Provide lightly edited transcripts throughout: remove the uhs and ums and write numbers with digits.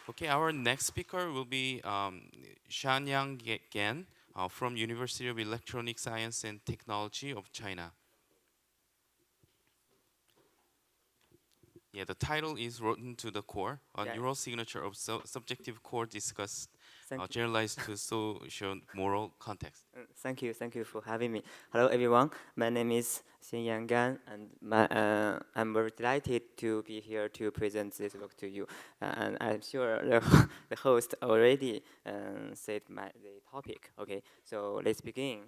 Okay, our next speaker will be Xianyang Gan from University of Electronic Science and Technology of China. Yeah, the title is Rotten to the Core, a Yeah, neural signature of subjective core disgust thank you. generalized to socio-moral context. Thank you for having me. Hello, everyone. My name is Xianyang Gan, and I'm very delighted to be here to present this work to you. And I'm sure the host already said the topic. Okay, so let's begin.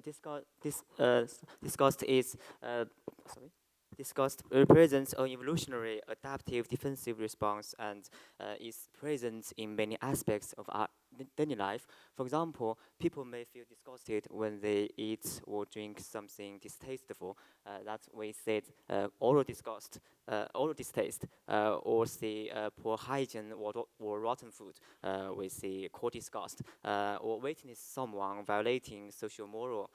Disgust is sorry. Disgust represents an evolutionary adaptive defensive response and is present in many aspects of our daily life. For example, people may feel disgusted when they eat or drink something distasteful. That's we said oral disgust, oral distaste, or see poor hygiene or rotten food. We see court disgust, or witness someone violating social moral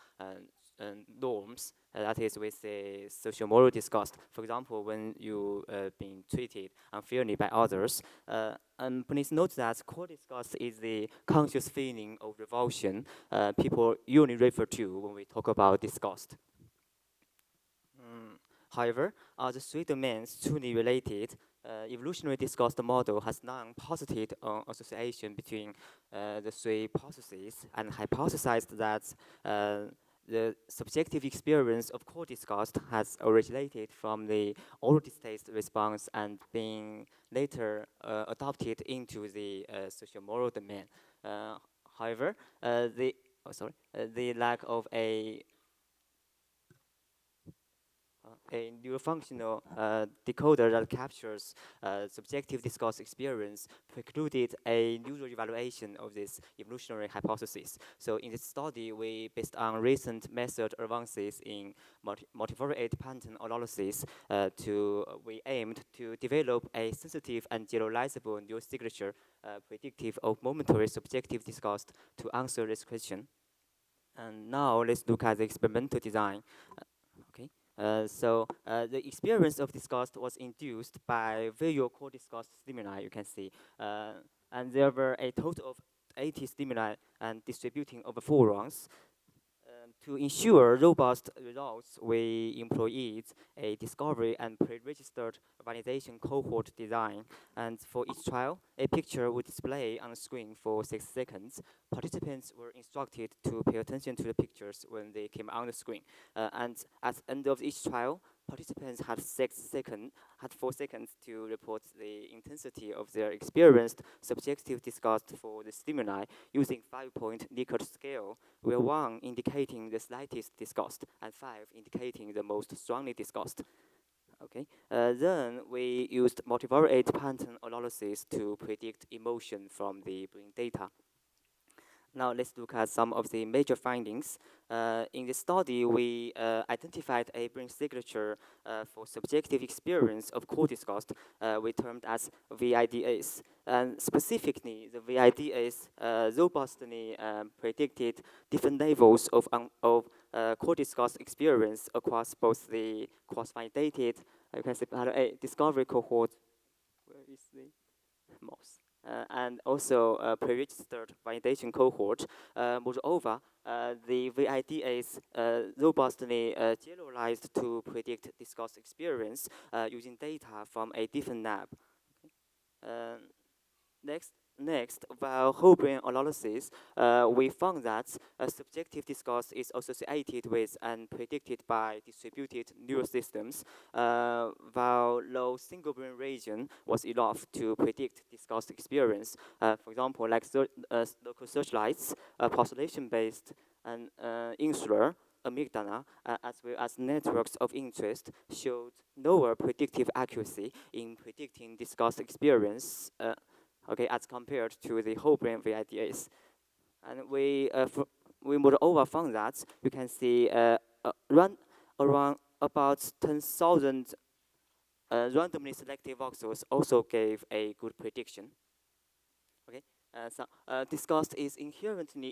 norms. That is with the social moral disgust. For example, when you being treated unfairly by others. And please note that court disgust is the conscious feeling of revulsion people usually refer to when we talk about disgust. However, the three domains truly related. Evolutionary disgust model has long posited an association between the three processes and hypothesized that the subjective experience of core disgust has originated from the oral distaste response and being later adopted into the social moral domain. However, the lack of a neurofunctional decoder that captures subjective discourse experience precluded a neural evaluation of this evolutionary hypothesis. So in this study, we based on recent method advances in multivariate pattern analysis, we aimed to develop a sensitive and generalizable neural signature predictive of momentary subjective discourse to answer this question. And now let's look at the experimental design. Okay. The experience of disgust was induced by visual core disgust stimuli, you can see. And there were a total of 80 stimuli and distributing over 4 rounds. To ensure robust results, we employed a discovery and pre-registered validation cohort design. And for each trial, a picture would display on the screen for 6 seconds. Participants were instructed to pay attention to the pictures when they came on the screen. And at the end of each trial, participants had 4 seconds to report the intensity of their experienced subjective disgust for the stimuli using 5-point Likert scale, where 1 indicating the slightest disgust and 5 indicating the most strongly disgust. Okay. Then we used multivariate pattern analysis to predict emotion from the brain data. Now let's look at some of the major findings. In this study, we identified a brain signature for subjective experience of core disgust we termed as VIDS. And specifically, the VIDS robustly predicted different levels of core disgust experience across both the cross-validated, you can say, discovery cohort. Where is the mouse? And also pre-registered validation cohort. Moreover, the VIDs robustly generalized to predict discourse experience using data from a different lab. Uh, Next, while whole brain analysis, we found that subjective discourse is associated with and predicted by distributed neural systems, while low single brain region was enough to predict discourse experience. For example, like local searchlights, population-based and insular amygdala, as well as networks of interest, showed lower predictive accuracy in predicting discourse experience. Okay, as compared to the whole brain VIDS. And we moreover found that you can see around about 10,000 randomly selected voxels also gave a good prediction. Okay, disgust is inherently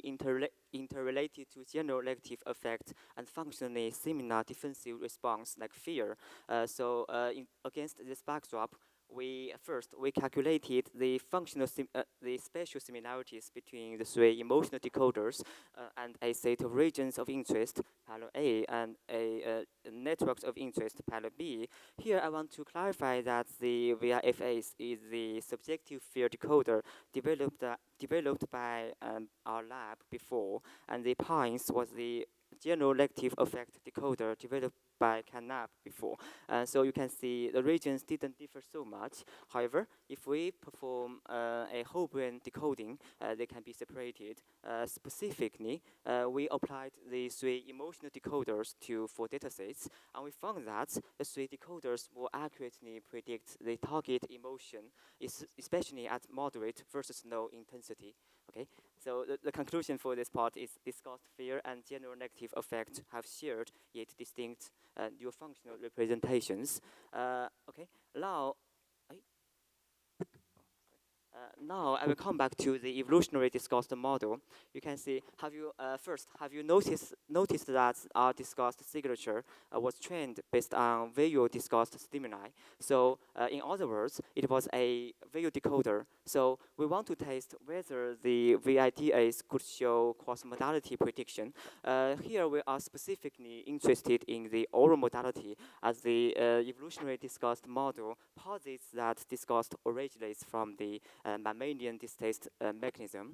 interrelated to general negative effect and functionally similar defensive response like fear. Against this backdrop, we calculated the the spatial similarities between the three emotional decoders and a set of regions of interest, parallel A, and a networks of interest, parallel B. Here, I want to clarify that the VIFAs is the subjective field decoder developed by our lab before, and the Pines was the generalizable effect decoder developed by Canap before. So you can see the regions didn't differ so much. However, if we perform a whole brain decoding, they can be separated. Specifically, we applied the three emotional decoders to 4 datasets, and we found that the 3 decoders more accurately predict the target emotion, especially at moderate versus low intensity. Okay, so the conclusion for this part is disgust, fear, and general negative affect have shared yet distinct neurofunctional representations. Okay, now now I will come back to the evolutionary disgust model. You can see, have you noticed that our disgust signature was trained based on visual disgust stimuli? So in other words, it was a visual decoder. So we want to test whether the VIDAs could show cross-modality prediction. Here we are specifically interested in the oral modality, as the evolutionary disgust model posits that disgust originates from the mammalian distaste mechanism.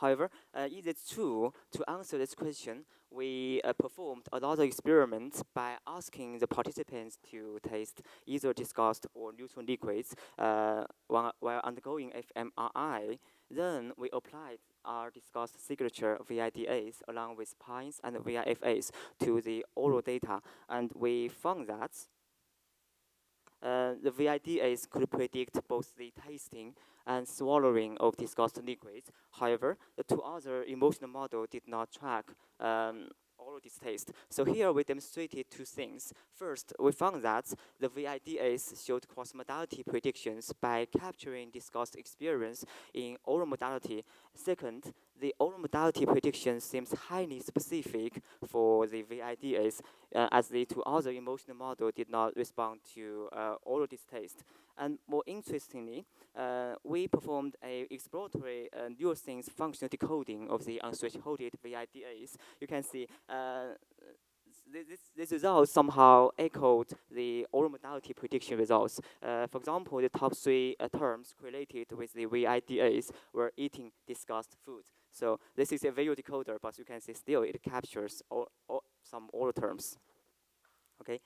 However, is it true? To answer this question, we performed a lot of experiments by asking the participants to taste either disgust or neutral liquids while undergoing fMRI. Then we applied our disgust signature VIDAs along with PINEs and VIFAs to the oral data, and we found that the VIDAs could predict both the tasting and swallowing of disgust liquids. However, the 2 other emotional models did not track oral distaste. So here we demonstrated 2 things. First, we found that the VIDAs showed cross-modality predictions by capturing disgust experience in oral modality. Second, the oral modality prediction seems highly specific for the VIDAs, as the 2 other emotional models did not respond to oral distaste. And more interestingly, we performed a exploratory neuroscience functional decoding of the unthresholded VIDAs. You can see this results somehow echoed the oral modality prediction results. For example, the top 3 terms correlated with the VIDAs were eating disgust food. So this is a visual decoder, but you can see still it captures some oral terms. Okay.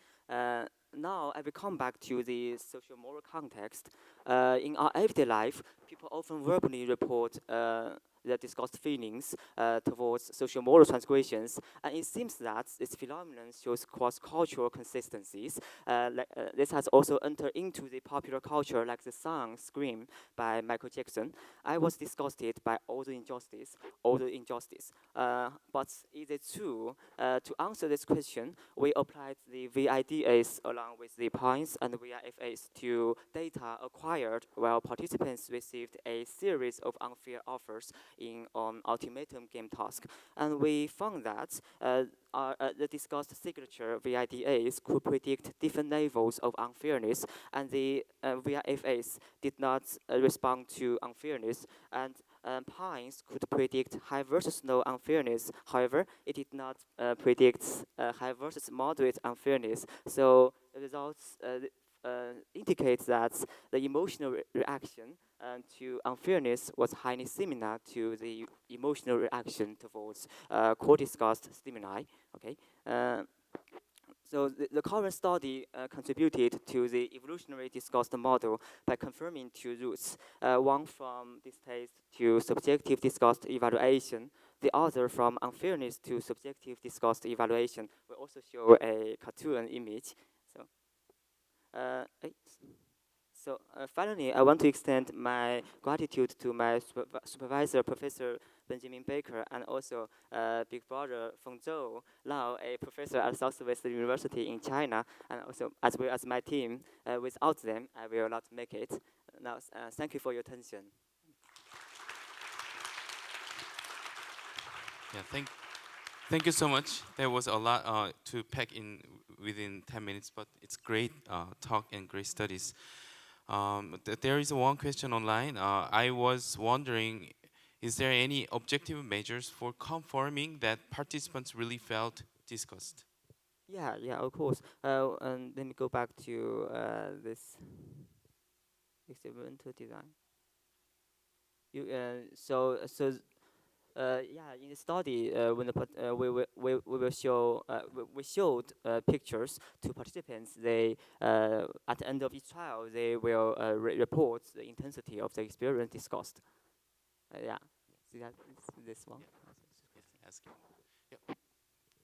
Now I will come back to the sociomoral context. In our everyday life, people often verbally report their disgust feelings towards sociomoral transgressions, and it seems that this phenomenon shows cross-cultural consistencies. This has also entered into the popular culture, like the song "Scream" by Michael Jackson. I was disgusted by all the injustice. But is it true? To answer this question, we applied the VIDAs along with the PINEs and VIFAs to data acquired while participants received a series of unfair offers in ultimatum game task. And we found that the discussed signature VIDAs could predict different levels of unfairness, and the VIFAs did not respond to unfairness, and PINEs could predict high versus low unfairness. However, it did not predict high versus moderate unfairness. So the results indicate that the emotional reaction to unfairness was highly similar to the emotional reaction towards core disgust stimuli. Okay. So the current study contributed to the evolutionary disgust model by confirming 2 roots, one from distaste to subjective disgust evaluation, the other from unfairness to subjective disgust evaluation. We also show a cartoon image. So, finally, I want to extend my gratitude to my supervisor, Professor Benjamin Baker, and also big brother Feng Zhou, now a professor at Southwestern University in China, and also as well as my team. Without them, I will not make it. Now, thank you for your attention. Yeah, Thank you so much. There was a lot to pack in within 10 minutes, but it's great talk and great studies. There is one question online. I was wondering, is there any objective measures for confirming that participants really felt disgust? Yeah, yeah, of course. And let me go back to this experimental design. Yeah, in the study, when we will show we showed pictures to participants. They at the end of each trial they will report the intensity of the experience discussed. Yeah, see that this one. Yes, ask him.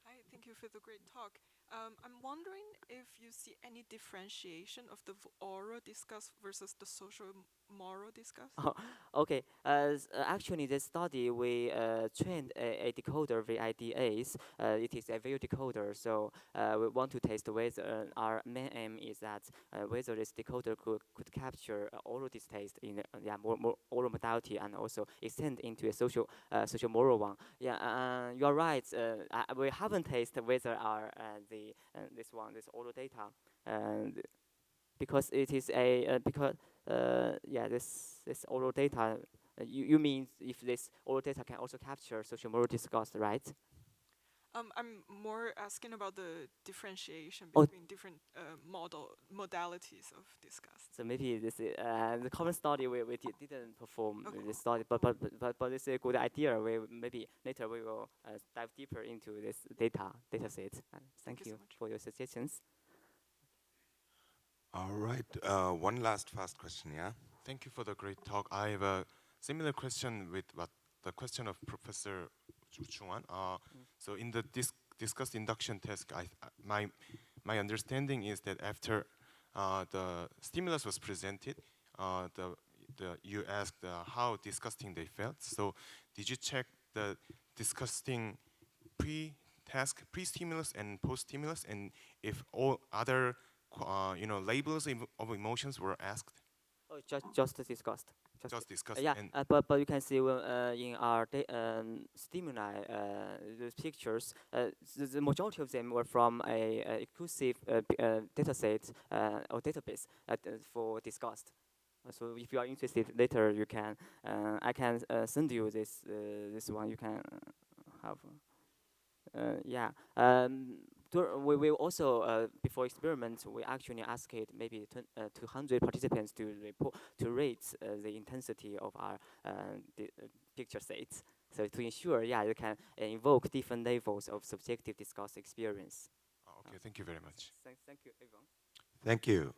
Hi, thank you for the great talk. I'm wondering if you see any differentiation of the oral discuss versus the social moral discuss. Oh, okay. Actually, this study we trained a decoder with IDAs. It is a video decoder, so we want to test whether our main aim is that whether this decoder could capture oral distaste in yeah more oral modality and also extend into a social moral one. Yeah, you are right. We haven't tested whether our this oral data and because it is a because yeah this oral data you mean if this oral data can also capture social moral disgust, right? I'm more asking about the differentiation Oh, between different modalities of discuss. so maybe this is the common study we didn't perform Okay. this study, but this is a good idea. We maybe later we will dive deeper into this data set. Thank Thank you so you much. for your suggestions. All right. One last fast question, yeah? Thank you for the great talk. I have a similar question with what the question of Professor Chuan. So in the discussed induction test, my understanding is that after the stimulus was presented, you asked how disgusting they felt. So did you check the disgusting pre-stimulus and post-stimulus, and if all other labels of emotions were asked? Oh, just discussed. Just discussed. Yeah, And but you can see in our stimuli, the pictures, the majority of them were from a exclusive data set or database for disgust. So if you are interested, later you can, I can send you this one. You can have. Yeah. We will also before experiment we actually asked maybe 200 participants to report to rate the intensity of our picture sets. So to ensure, yeah, you can invoke different levels of subjective disgust experience. okay, thank you very much. Thank you, everyone. Thank you.